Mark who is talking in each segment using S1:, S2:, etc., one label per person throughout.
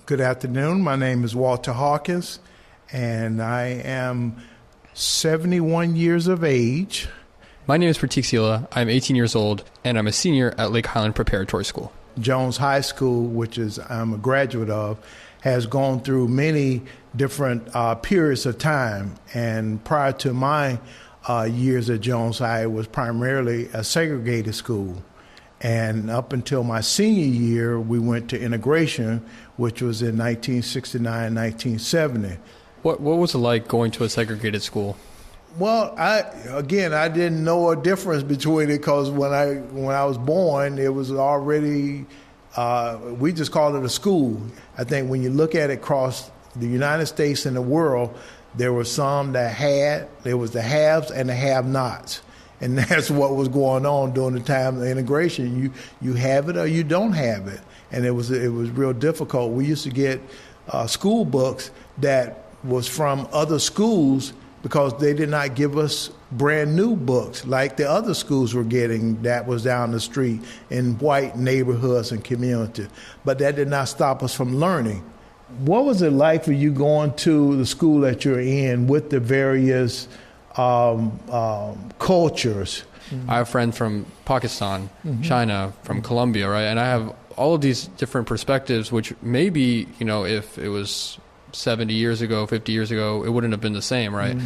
S1: Good afternoon. My name is Walter Hawkins, and I am 71 years of age.
S2: My name is Prateek Seela. I'm 18 years old, and I'm a senior at Lake Highland Preparatory School.
S1: Jones High School, which I'm a graduate of, has gone through many different periods of time. And prior to my years at Jones High, it was primarily a segregated school. And up until my senior year, we went to integration, which was in 1969, 1970.
S2: What was it like going to a segregated school?
S1: Well, I didn't know a difference between it because when I was born, it was already, we just called it a school. I think when you look at it across the United States and the world, there were some there was the haves and the have-nots. And that's what was going on during the time of integration. You have it or you don't have it. And it was real difficult. We used to get school books that was from other schools because they did not give us brand new books like the other schools were getting that was down the street in white neighborhoods and communities. But that did not stop us from learning. What was it like for you going to the school that you're in with the various cultures?
S2: I have friends from Pakistan, China, from Colombia, right? And I have all of these different perspectives, which maybe, if it was 70 years ago, 50 years ago, it wouldn't have been the same, right?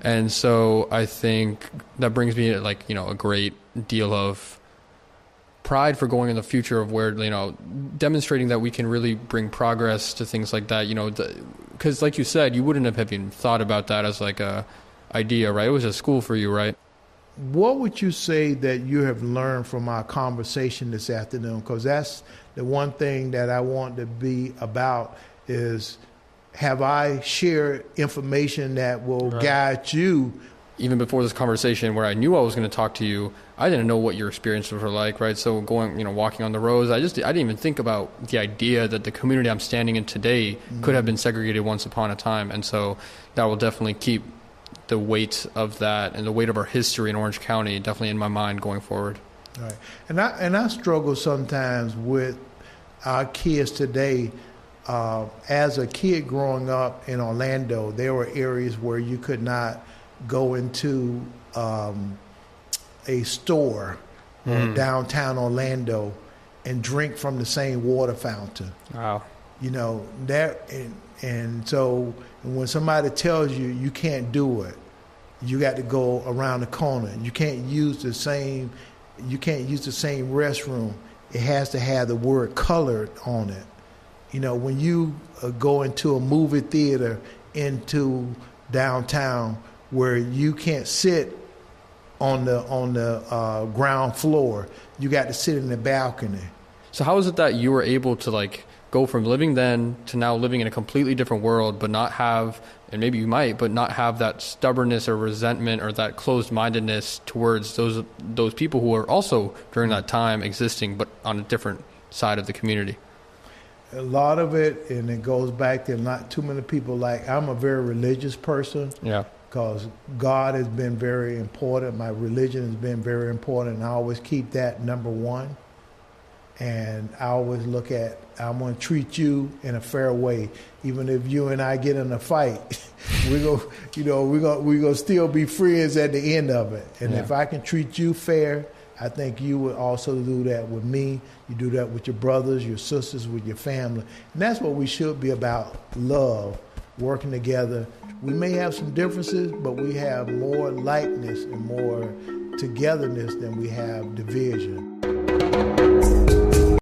S2: And so I think that brings me a great deal of pride for going in the future of where, demonstrating that we can really bring progress to things like that, because like you said, you wouldn't have even thought about that as like a idea, right? It was a school for you, right?
S1: What would you say that you have learned from our conversation this afternoon? Because that's the one thing that I want to be about is, have I shared information that will guide you?
S2: Even before this conversation where I knew I was going to talk to you, I didn't know what your experiences were like, right? So walking on the roads, I didn't even think about the idea that the community I'm standing in today could have been segregated once upon a time. And so that will definitely keep the weight of that and the weight of our history in Orange County definitely in my mind going forward.
S1: Right. And I struggle sometimes with our kids today. As a kid growing up in Orlando, there were areas where you could not go into a store in downtown Orlando and drink from the same water fountain.
S2: Wow.
S1: And so when somebody tells you you can't do it, you got to go around the corner. You can't use the same restroom. It has to have the word colored on it. When you go into a movie theater into downtown where you can't sit on the ground floor, you got to sit in the balcony.
S2: So how is it that you were able to go from living then to now living in a completely different world, but not have, and maybe you might, but not have that stubbornness or resentment or that closed-mindedness towards those people who are also during that time existing, but on a different side of the community?
S1: A lot of it, and it goes back to not too many people. I'm a very religious person. Yeah. Because God has been very important. My religion has been very important, and I always keep that number one. And I always look at, I'm going to treat you in a fair way. Even if you and I get in a fight, we're going to still be friends at the end of it. And if I can treat you fair, I think you would also do that with me. You do that with your brothers, your sisters, with your family. And that's what we should be about, love, working together. We may have some differences, but we have more likeness and more togetherness than we have division.